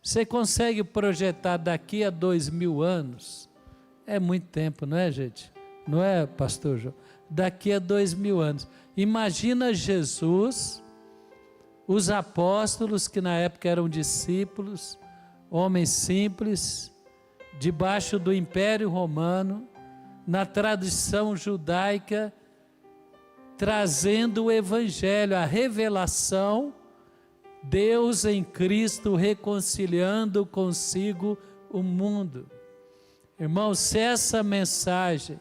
Você consegue projetar daqui a 2000 anos? É muito tempo, não é, gente? Não é, pastor João? Daqui a 2000 anos. Imagina Jesus, os apóstolos, que na época eram discípulos, homens simples, debaixo do Império Romano, na tradição judaica, trazendo o Evangelho, a revelação, Deus em Cristo reconciliando consigo o mundo. Irmãos, se essa mensagem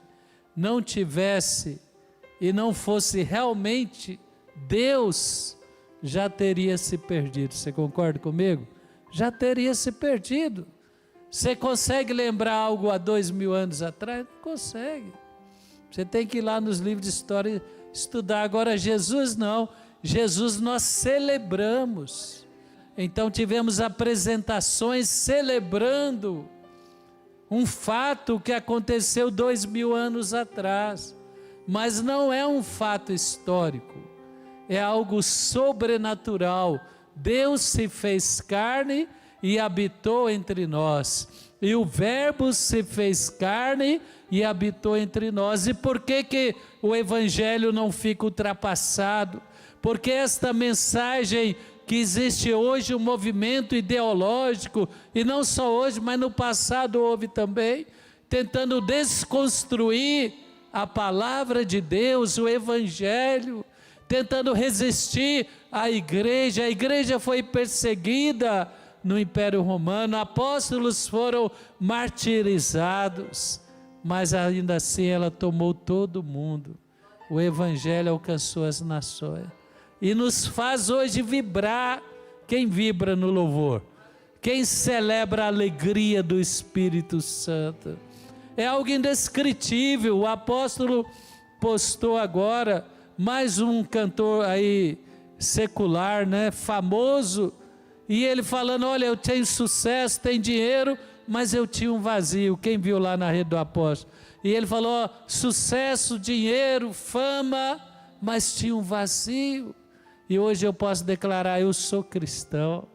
não tivesse e não fosse realmente Deus, já teria se perdido. Você concorda comigo? Já teria se perdido. Você consegue lembrar algo há 2000 anos atrás? Não consegue. Você tem que ir lá nos livros de história estudar. Agora Jesus não. Jesus nós celebramos. Então tivemos apresentações celebrando um fato que aconteceu 2000 anos atrás. Mas não é um fato histórico. É algo sobrenatural. Deus se fez carne e habitou entre nós. E o Verbo se fez carne e habitou entre nós. E por que o Evangelho não fica ultrapassado? Porque esta mensagem que existe hoje, um movimento ideológico, e não só hoje, mas no passado houve também, tentando desconstruir a palavra de Deus, o Evangelho, tentando resistir à igreja. A igreja foi perseguida no Império Romano, apóstolos foram martirizados, mas ainda assim ela tomou todo mundo. O Evangelho alcançou as nações e nos faz hoje vibrar. Quem vibra no louvor? Quem celebra a alegria do Espírito Santo? É algo indescritível. O apóstolo postou agora mais um cantor aí secular, né, famoso, e ele falando: olha, eu tenho sucesso, tenho dinheiro, mas eu tinha um vazio. Quem viu lá na rede do apóstolo? E ele falou: sucesso, dinheiro, fama, mas tinha um vazio. E hoje eu posso declarar: eu sou cristão,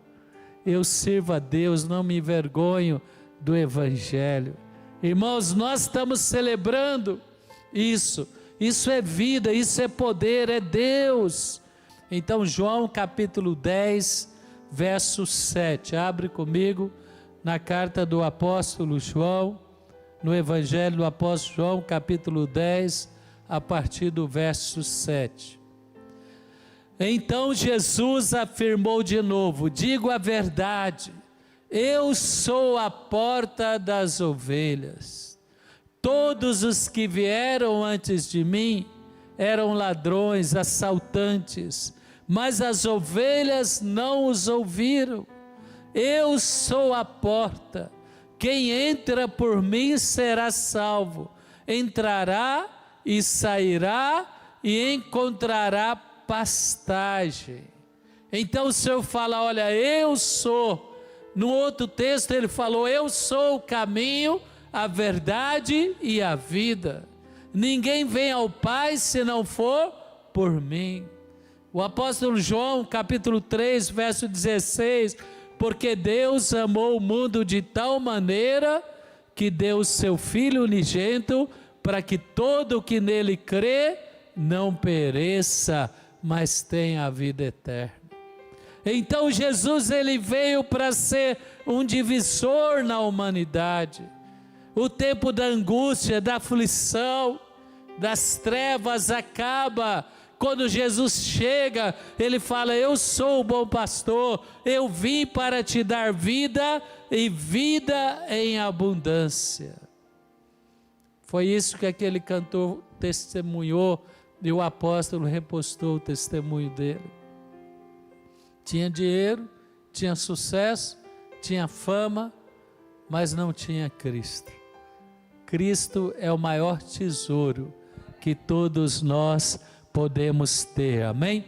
eu sirvo a Deus, não me envergonho do Evangelho. Irmãos, nós estamos celebrando isso. Isso é vida, isso é poder, é Deus. Então João capítulo 10, verso 7. Abre comigo na carta do apóstolo João, no Evangelho do apóstolo João, capítulo 10, a partir do verso 7. Então Jesus afirmou de novo: digo a verdade, eu sou a porta das ovelhas. Todos os que vieram antes de mim eram ladrões, assaltantes, mas as ovelhas não os ouviram. Eu sou a porta. Quem entra por mim será salvo. Entrará e sairá e encontrará pastagem. Então o Senhor fala: olha, eu sou. No outro texto ele falou: eu sou o caminho, a verdade e a vida. Ninguém vem ao Pai se não for por mim. O apóstolo João, capítulo 3, verso 16: porque Deus amou o mundo de tal maneira que deu o seu Filho unigênito, para que todo o que nele crê não pereça, mas tenha a vida eterna. Então Jesus, ele veio para ser um divisor na humanidade. O tempo da angústia, da aflição, das trevas acaba. Quando Jesus chega, ele fala: eu sou o bom pastor, eu vim para te dar vida e vida em abundância. Foi isso que aquele cantor testemunhou e o apóstolo repostou o testemunho dele. Tinha dinheiro, tinha sucesso, tinha fama, mas não tinha Cristo. Cristo é o maior tesouro que todos nós podemos ter, amém?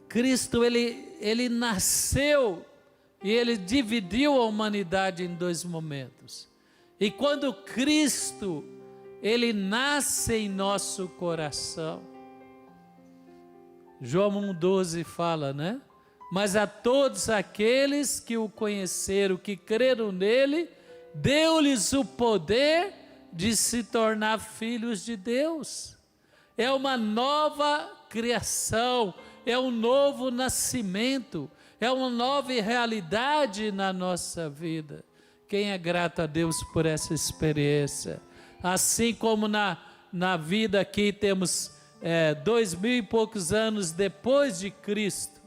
Cristo, ele nasceu e ele dividiu a humanidade em dois momentos. E quando Cristo, ele nasce em nosso coração, João 1,12 fala, né? mas a todos aqueles que o conheceram, que creram nele, deu-lhes o poder de se tornar filhos de Deus. É uma nova criação, é um novo nascimento, é uma nova realidade na nossa vida. Quem é grato a Deus por essa experiência? Assim como na vida aqui temos 2000 e poucos anos depois de Cristo,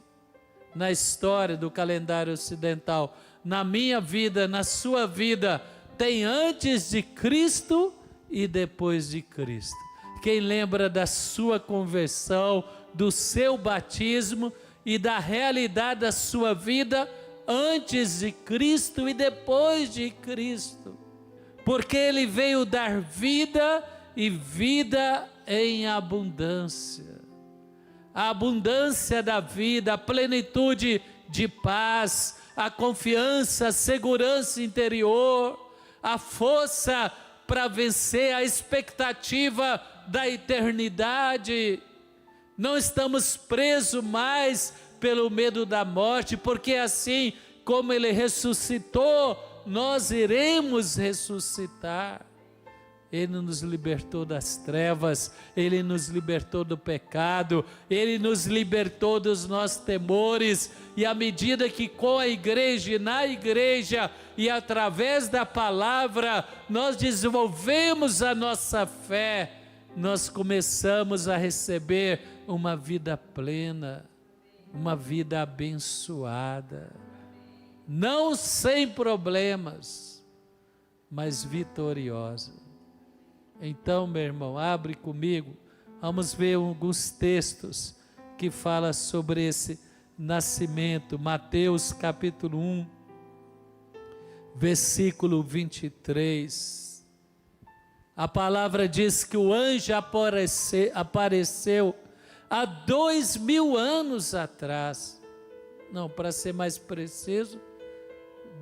na história do calendário ocidental, na minha vida, na sua vida, tem antes de Cristo e depois de Cristo. Quem lembra da sua conversão, do seu batismo e da realidade da sua vida antes de Cristo e depois de Cristo? Porque Ele veio dar vida e vida em abundância. A abundância da vida, a plenitude de paz, a confiança, a segurança interior, a força para vencer, a expectativa da eternidade. Não estamos presos mais pelo medo da morte, porque assim como Ele ressuscitou, nós iremos ressuscitar. Ele nos libertou das trevas, Ele nos libertou do pecado, Ele nos libertou dos nossos temores, e à medida que com a igreja e na igreja e através da palavra nós desenvolvemos a nossa fé, nós começamos a receber uma vida plena, uma vida abençoada, não sem problemas, mas vitoriosa. Então, meu irmão, abre comigo, vamos ver alguns textos que falam sobre esse nascimento. Mateus capítulo 1, versículo 23. A palavra diz que o anjo apareceu há 2000 anos atrás. Não, para ser mais preciso,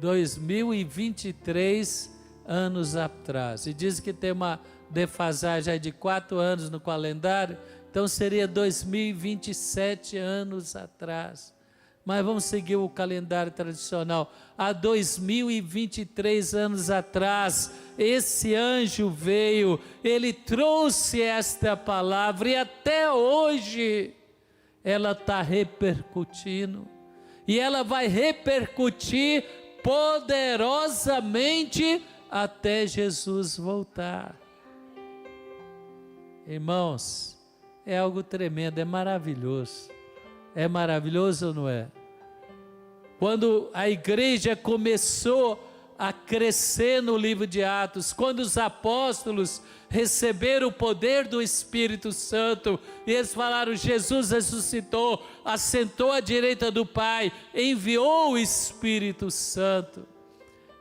2023 anos atrás. E diz que tem uma defasagem de 4 anos no calendário, então seria 2027 anos atrás. Mas vamos seguir o calendário tradicional. Há 2023 anos atrás, esse anjo veio, ele trouxe esta palavra e até hoje ela está repercutindo. E ela vai repercutir poderosamente até Jesus voltar. Irmãos, é algo tremendo, é maravilhoso. É maravilhoso ou não é? Quando a igreja começou a crescer no livro de Atos, quando os apóstolos receberam o poder do Espírito Santo, e eles falaram: Jesus ressuscitou, assentou à direita do Pai, enviou o Espírito Santo.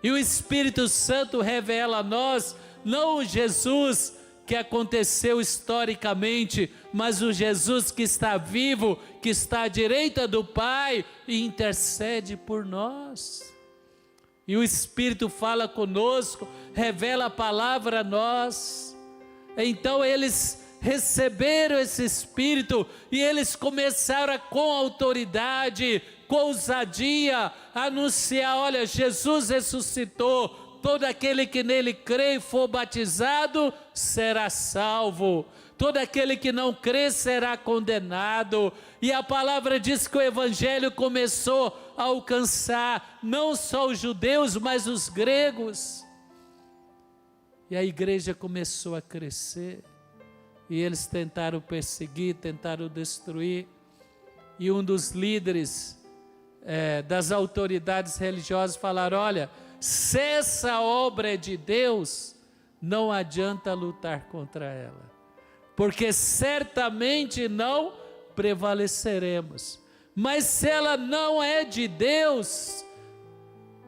E o Espírito Santo revela a nós, não o Jesus que aconteceu historicamente, mas o Jesus que está vivo, que está à direita do Pai e intercede por nós. E o Espírito fala conosco, revela a palavra a nós. Então eles receberam esse Espírito e eles começaram com autoridade, com ousadia, a anunciar: olha, Jesus ressuscitou. Todo aquele que nele crê e for batizado será salvo. Todo aquele que não crê será condenado. E a palavra diz que o evangelho começou a alcançar não só os judeus, mas os gregos. E a igreja começou a crescer. E eles tentaram perseguir, tentaram destruir. E um dos líderes das autoridades religiosas falaram: olha, se essa obra é de Deus, não adianta lutar contra ela, porque certamente não prevaleceremos. Mas se ela não é de Deus,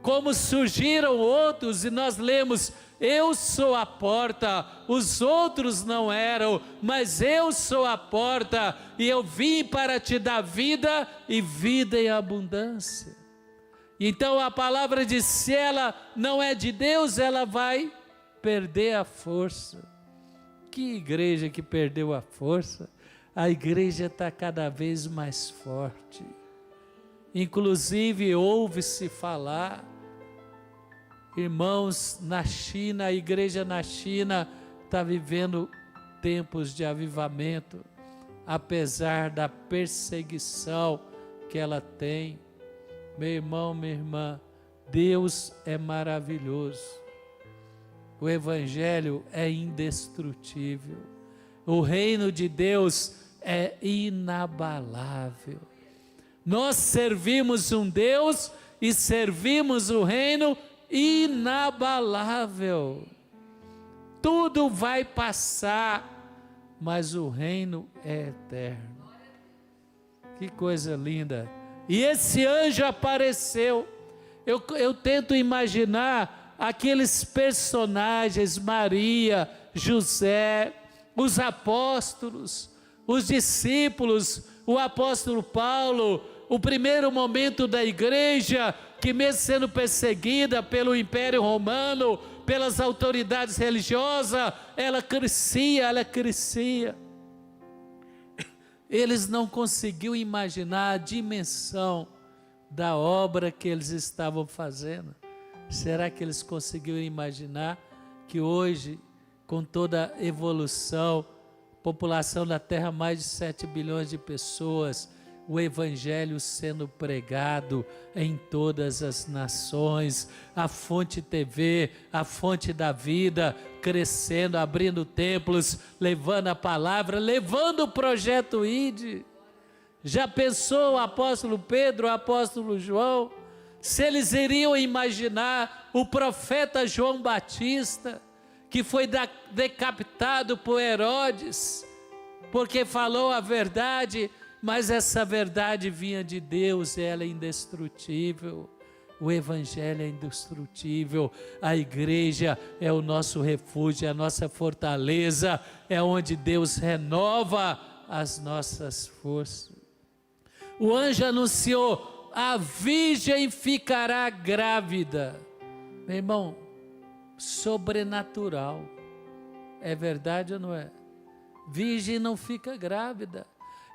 como surgiram outros, e nós lemos: eu sou a porta, os outros não eram, mas eu sou a porta, e eu vim para te dar vida e vida em abundância. Então a palavra diz: se ela não é de Deus, ela vai perder a força. Que igreja que perdeu a força? A igreja está cada vez mais forte. Inclusive ouve-se falar, irmãos, na China, a igreja na China está vivendo tempos de avivamento, apesar da perseguição que ela tem. Meu irmão, minha irmã, Deus é maravilhoso. O Evangelho é indestrutível. O reino de Deus é inabalável. Nós servimos um Deus e servimos o reino inabalável. Tudo vai passar, mas o reino é eterno. Que coisa linda. E esse anjo apareceu. Eu tento imaginar aqueles personagens, Maria, José, os apóstolos, os discípulos, o apóstolo Paulo, o primeiro momento da igreja, que mesmo sendo perseguida pelo Império Romano, pelas autoridades religiosas, ela crescia. Eles não conseguiam imaginar a dimensão da obra que eles estavam fazendo. Será que eles conseguiram imaginar que hoje, com toda a evolução, população da Terra, mais de 7 bilhões de pessoas, o Evangelho sendo pregado em todas as nações, a Fonte TV, a Fonte da Vida, crescendo, abrindo templos, levando a palavra, levando o projeto ID. Já pensou o apóstolo Pedro, o apóstolo João, se eles iriam imaginar o profeta João Batista, que foi decapitado por Herodes, porque falou a verdade, mas essa verdade vinha de Deus, ela é indestrutível. O Evangelho é indestrutível, a igreja é o nosso refúgio, é a nossa fortaleza, é onde Deus renova as nossas forças. O anjo anunciou: a virgem ficará grávida. Meu irmão, sobrenatural, é verdade ou não é? Virgem não fica grávida.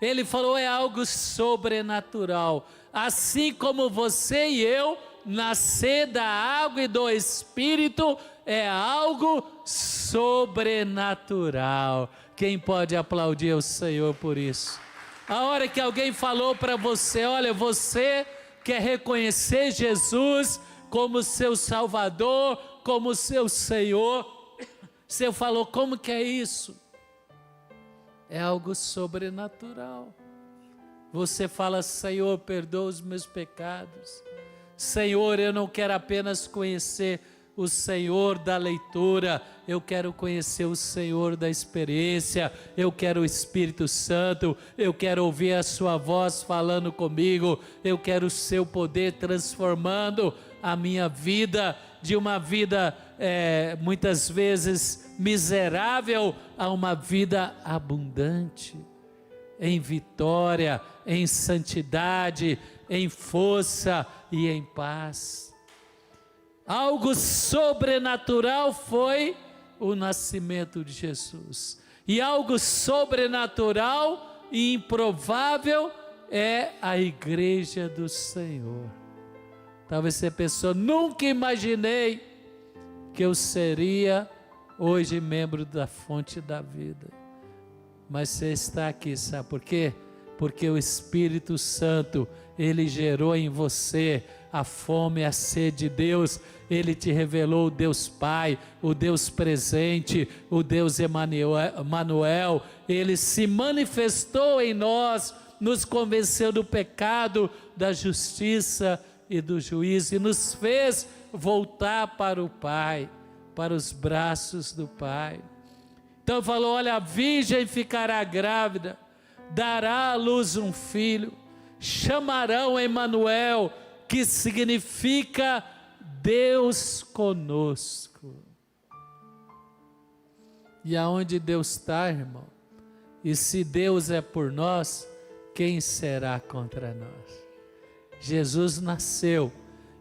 Ele falou, é algo sobrenatural. Assim como você e eu nascer da água e do Espírito, é algo sobrenatural. Quem pode aplaudir o Senhor por isso? A hora que alguém falou para você, olha, você quer reconhecer Jesus como seu Salvador, como seu Senhor, você falou, como que é isso? É algo sobrenatural. Você fala, Senhor, perdoa os meus pecados. Senhor, eu não quero apenas conhecer o Senhor da leitura, eu quero conhecer o Senhor da experiência, eu quero o Espírito Santo, eu quero ouvir a sua voz falando comigo, eu quero o seu poder transformando a minha vida, de uma vida muitas vezes miserável, a uma vida abundante, em vitória, em santidade, em força e em paz. Algo sobrenatural foi o nascimento de Jesus. E algo sobrenatural e improvável é a igreja do Senhor. Talvez você pensou, nunca imaginei que eu seria hoje membro da Fonte da Vida. Mas você está aqui, sabe por quê? Porque o Espírito Santo, ele gerou em você a fome e a sede de Deus. Ele te revelou o Deus Pai, o Deus presente, o Deus Emanuel. Ele se manifestou em nós, nos convenceu do pecado, da justiça e do juízo, e nos fez voltar para o Pai, para os braços do Pai. Então falou, olha, a virgem ficará grávida, dará à luz um filho, chamarão Emanuel, que significa Deus conosco. E aonde Deus está, irmão? E se Deus é por nós, quem será contra nós? Jesus nasceu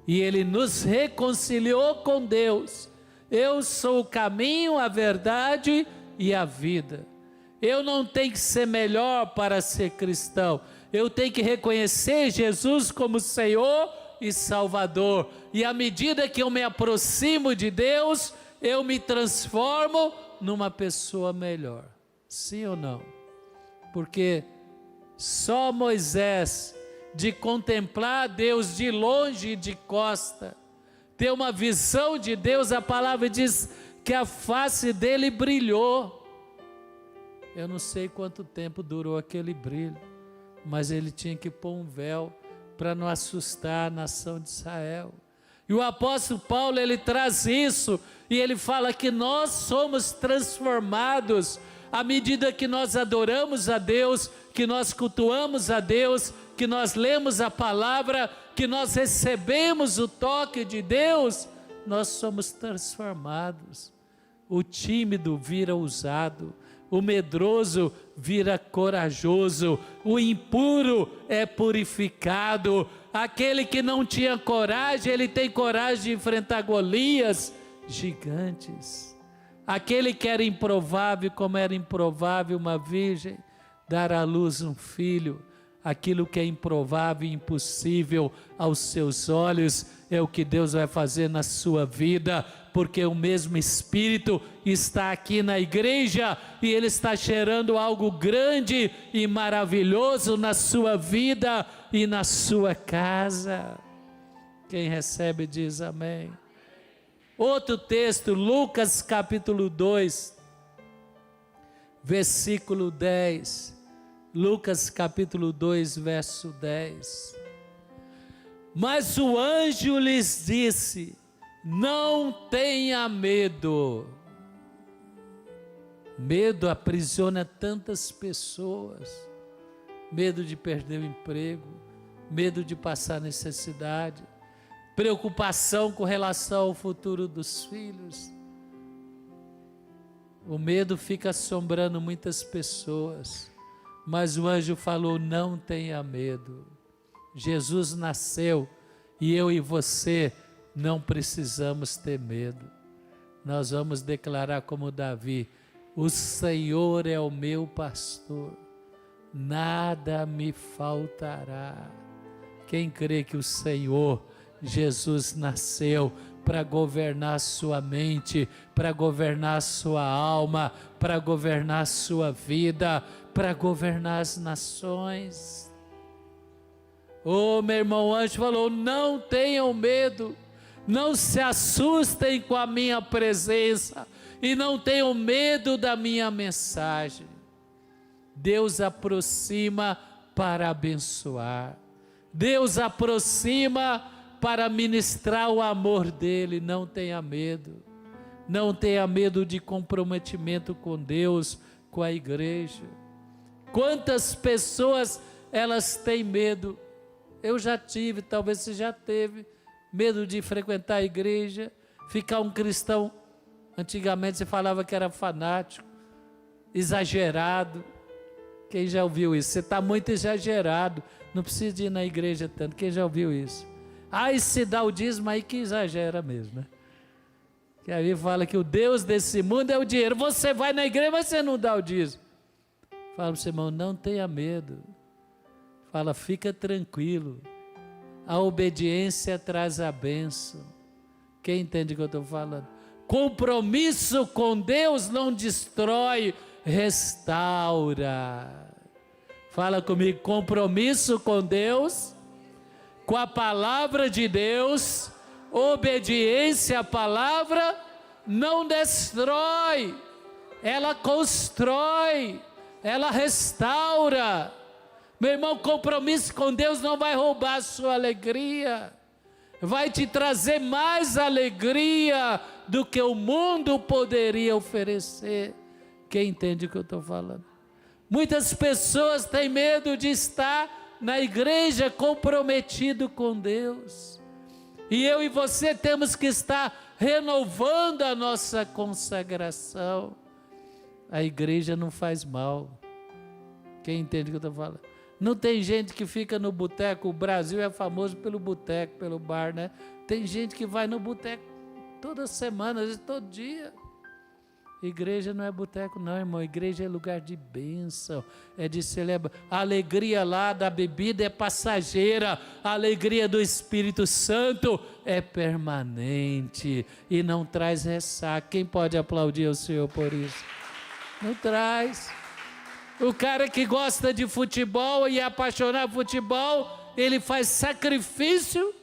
e Ele nos reconciliou com Deus. Eu sou o caminho, a verdade e a vida. Eu não tenho que ser melhor para ser cristão. Eu tenho que reconhecer Jesus como Senhor e Salvador. E à medida que eu me aproximo de Deus, eu me transformo numa pessoa melhor. Sim ou não? Porque só Moisés, de contemplar Deus de longe e de costa, ter uma visão de Deus, a palavra diz que a face dele brilhou. Eu não sei quanto tempo durou aquele brilho, mas ele tinha que pôr um véu para não assustar a nação de Israel. E o apóstolo Paulo, ele traz isso, e ele fala que nós somos transformados à medida que nós adoramos a Deus, que nós cultuamos a Deus, que nós lemos a palavra, que nós recebemos o toque de Deus, nós somos transformados. O tímido vira ousado, o medroso vira corajoso, o impuro é purificado, aquele que não tinha coragem, ele tem coragem de enfrentar Golias gigantes. Aquele que era improvável, como era improvável uma virgem dar à luz um filho, aquilo que é improvável e impossível aos seus olhos, é o que Deus vai fazer na sua vida, porque o mesmo Espírito está aqui na igreja, e Ele está gerando algo grande e maravilhoso na sua vida e na sua casa. Quem recebe diz amém. Outro texto, Lucas capítulo 2, versículo 10. Lucas capítulo 2, verso 10. Mas o anjo lhes disse: não tenha medo. Medo aprisiona tantas pessoas. Medo de perder o emprego, medo de passar necessidade, preocupação com relação ao futuro dos filhos. O medo fica assombrando muitas pessoas, mas o anjo falou: não tenha medo. Jesus nasceu e eu e você não precisamos ter medo. Nós vamos declarar como Davi: o Senhor é o meu pastor, nada me faltará. Quem crê que o Senhor Jesus nasceu para governar sua mente, para governar sua alma, para governar sua vida, para governar as nações. Oh, meu irmão, o anjo falou: não tenham medo, não se assustem com a minha presença e não tenham medo da minha mensagem. Deus aproxima para abençoar, Deus aproxima para ministrar o amor dele. Não tenha medo, não tenha medo de comprometimento com Deus, com a igreja. Quantas pessoas elas têm medo? Eu já tive, talvez você já teve, medo de frequentar a igreja, ficar um cristão. Antigamente você falava que era fanático, exagerado. Quem já ouviu isso? Você está muito exagerado, não precisa de ir na igreja tanto. Quem já ouviu isso? E se dá o dízimo aí que exagera mesmo, né? Que aí fala que o Deus desse mundo é o dinheiro. Você vai na igreja, mas você não dá o dízimo. Fala para o seu irmão: não tenha medo. Fala: fica tranquilo. A obediência traz a bênção. Quem entende o que eu estou falando? Compromisso com Deus não destrói, restaura. Fala comigo: compromisso com Deus, com a palavra de Deus, obediência à palavra não destrói, ela constrói, ela restaura. Meu irmão, compromisso com Deus não vai roubar a sua alegria, vai te trazer mais alegria do que o mundo poderia oferecer. Quem entende o que eu estou falando? Muitas pessoas têm medo de estar na igreja comprometido com Deus, e eu e você temos que estar renovando a nossa consagração. A igreja não faz mal. Quem entende o que eu estou falando? Não tem gente que fica no boteco. O Brasil é famoso pelo boteco, pelo bar, né? Tem gente que vai no boteco toda semana, às vezes todo dia. Igreja não é boteco não, irmão. Igreja é lugar de bênção, é de celebrar. A alegria lá da bebida é passageira. A alegria do Espírito Santo é permanente e não traz ressaca. Quem pode aplaudir o Senhor por isso? Não traz. O cara que gosta de futebol e é apaixonado por futebol, ele faz sacrifício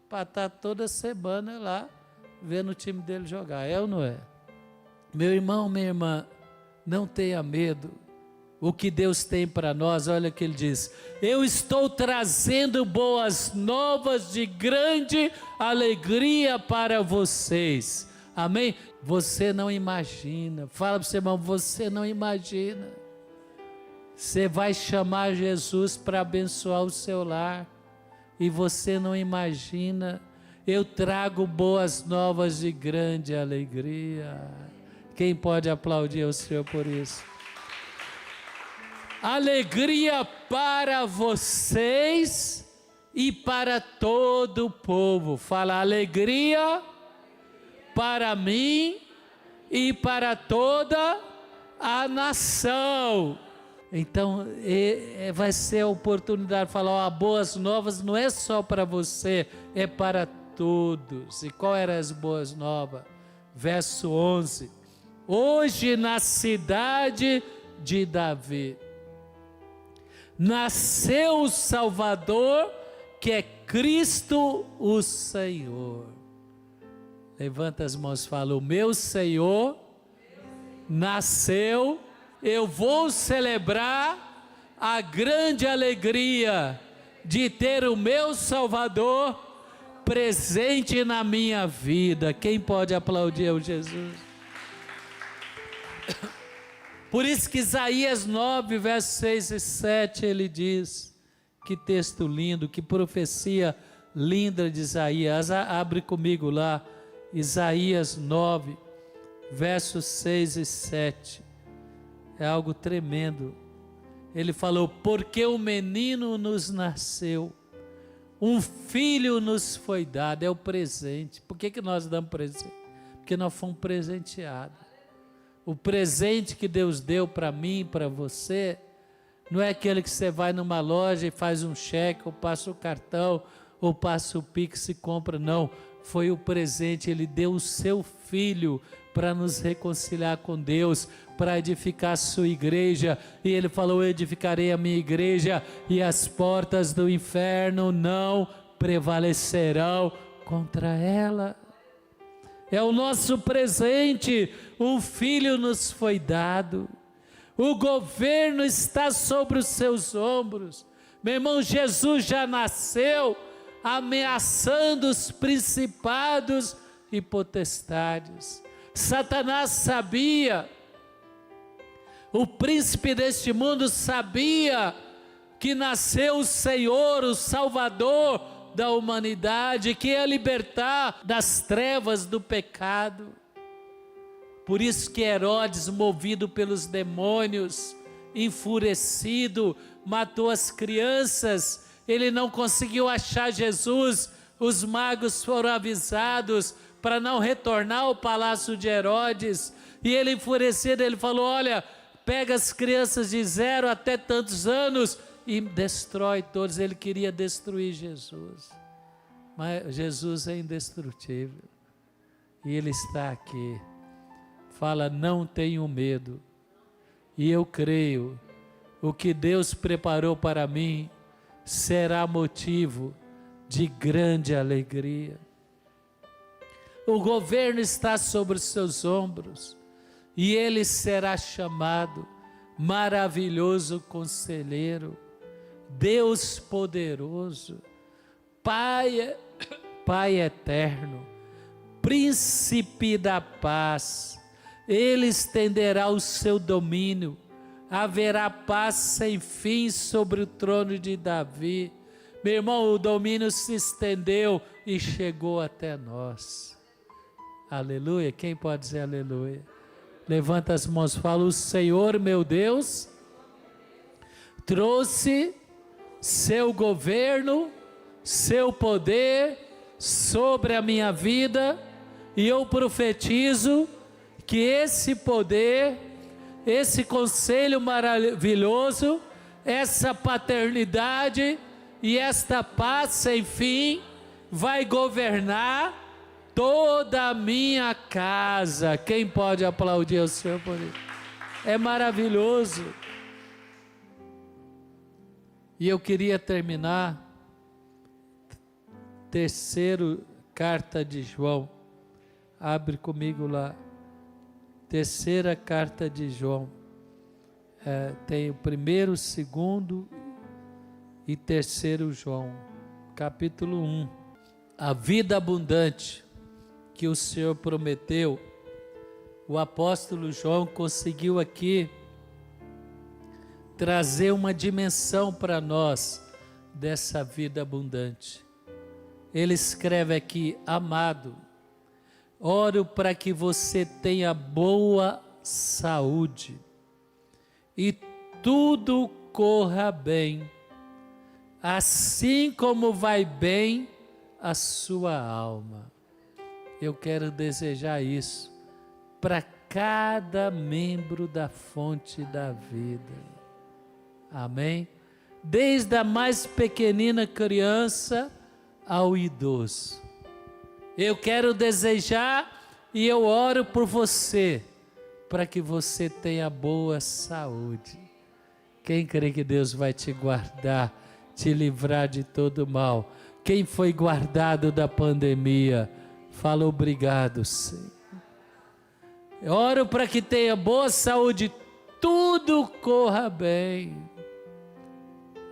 para estar toda semana lá vendo o time dele jogar. É ou não é? Meu irmão, minha irmã, não tenha medo. O que Deus tem para nós, olha o que Ele diz: eu estou trazendo boas novas de grande alegria para vocês. Amém? Você não imagina. Fala para o seu irmão, você não imagina. Você vai chamar Jesus para abençoar o seu lar. E você não imagina. Eu trago boas novas de grande alegria. Quem pode aplaudir o Senhor por isso? Alegria para vocês e para todo o povo. Fala, alegria para mim e para toda a nação. Então, vai ser a oportunidade de falar, ó, boas novas não é só para você, é para todos. E qual eram as boas novas? Verso 11. Hoje na cidade de Davi nasceu o Salvador, que é Cristo o Senhor. Levanta as mãos e fala, o meu Senhor nasceu, eu vou celebrar a grande alegria de ter o meu Salvador presente na minha vida. Quem pode aplaudir ao Jesus? Por isso que Isaías 9, versos 6 e 7, ele diz, que texto lindo, que profecia linda de Isaías. Abre comigo lá, Isaías 9, versos 6 e 7, é algo tremendo. Ele falou, porque um menino nos nasceu, um filho nos foi dado, é o presente. Por que nós damos presente? Porque nós fomos presenteados. O presente que Deus deu para mim, para você, não é aquele que você vai numa loja e faz um cheque, ou passa o cartão, ou passa o Pix e compra, não. Foi o presente, Ele deu o seu Filho para nos reconciliar com Deus, para edificar a sua igreja, e Ele falou, eu edificarei a minha igreja, e as portas do inferno não prevalecerão contra ela. É o nosso presente, um filho nos foi dado, o governo está sobre os seus ombros. Meu irmão, Jesus já nasceu ameaçando os principados e potestades. Satanás sabia, o príncipe deste mundo sabia que nasceu o Senhor, o Salvador da humanidade, que ia libertar das trevas do pecado. Por isso que Herodes, movido pelos demônios, enfurecido, matou as crianças. Ele não conseguiu achar Jesus. Os magos foram avisados para não retornar ao palácio de Herodes. E ele, enfurecido, ele falou, olha, pega as crianças de 0 até tantos anos e destrói todos. Ele queria destruir Jesus, mas Jesus é indestrutível e Ele está aqui. Fala, não tenho medo, e eu creio, o que Deus preparou para mim será motivo de grande alegria. O governo está sobre os seus ombros, e Ele será chamado Maravilhoso Conselheiro, Deus Poderoso, Pai Eterno, Príncipe da Paz. Ele estenderá o seu domínio, haverá paz sem fim sobre o trono de Davi. Meu irmão, o domínio se estendeu e chegou até nós. Aleluia, quem pode dizer aleluia? Levanta as mãos, fala, o Senhor meu Deus trouxe seu governo, seu poder sobre a minha vida, e eu profetizo que esse poder, esse conselho maravilhoso, essa paternidade e esta paz sem fim vai governar toda a minha casa. Quem pode aplaudir ao Senhor por isso? É maravilhoso. E eu queria terminar, terceiro carta de João. Abre comigo lá. Terceira carta de João. Tem o primeiro, segundo e terceiro João. Capítulo 1. A vida abundante que o Senhor prometeu, o apóstolo João conseguiu aqui trazer uma dimensão para nós dessa vida abundante. Ele escreve aqui: amado, oro para que você tenha boa saúde e tudo corra bem, assim como vai bem a sua alma. Eu quero desejar isso para cada membro da fonte da vida. Amém? Desde a mais pequenina criança ao idoso. Eu quero desejar e eu oro por você, para que você tenha boa saúde. Quem crê que Deus vai te guardar, te livrar de todo mal? Quem foi guardado da pandemia, fala obrigado, Senhor. Eu oro para que tenha boa saúde, tudo corra bem.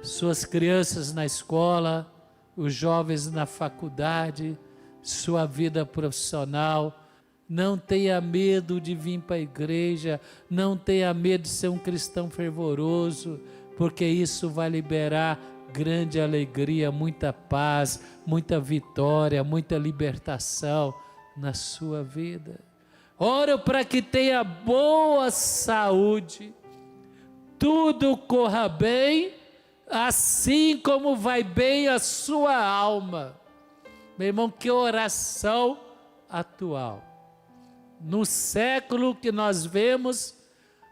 Suas crianças na escola, os jovens na faculdade, sua vida profissional. Não tenha medo de vir para a igreja, não tenha medo de ser um cristão fervoroso, porque isso vai liberar grande alegria, muita paz, muita vitória, muita libertação na sua vida. Oro para que tenha boa saúde, tudo corra bem, assim como vai bem a sua alma. Meu irmão, que oração atual. No século que nós vemos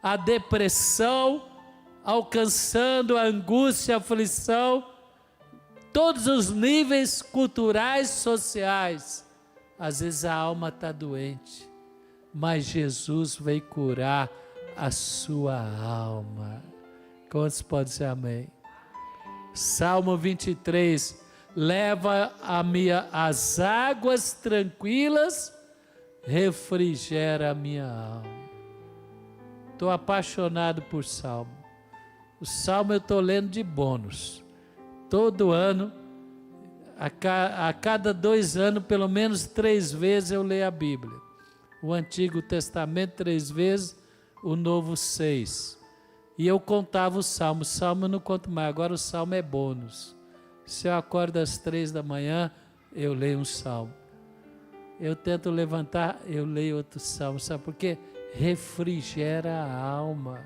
a depressão alcançando a angústia, a aflição, todos os níveis culturais, sociais, às vezes a alma está doente, mas Jesus veio curar a sua alma. Quantos podem dizer amém? Salmo 23, leva-me às águas tranquilas, refrigera a minha alma. Estou apaixonado por Salmo. O Salmo eu estou lendo de bônus. Todo ano, a cada 2 anos, pelo menos 3 vezes eu leio a Bíblia. O Antigo Testamento 3 vezes, o Novo 6. E eu contava o Salmo. O Salmo eu não conto mais, agora o Salmo é bônus. Se eu acordo às 3 da manhã, eu leio um Salmo. Eu tento levantar, eu leio outro Salmo. Sabe por quê? Refrigera a alma.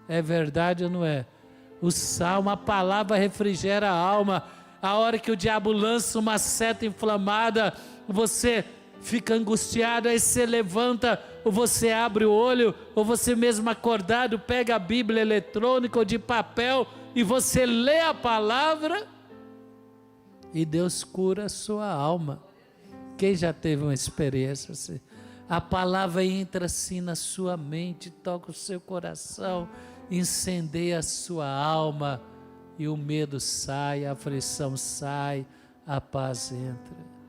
É verdade ou não é? O Salmo, a palavra refrigera a alma. A hora que o diabo lança uma seta inflamada, você fica angustiado, aí você levanta, ou você abre o olho, ou você mesmo acordado, pega a Bíblia eletrônica ou de papel, e você lê a palavra, e Deus cura a sua alma. Quem já teve uma experiência assim? A palavra entra assim na sua mente, toca o seu coração, incendeia a sua alma, e o medo sai, a aflição sai, a paz entra.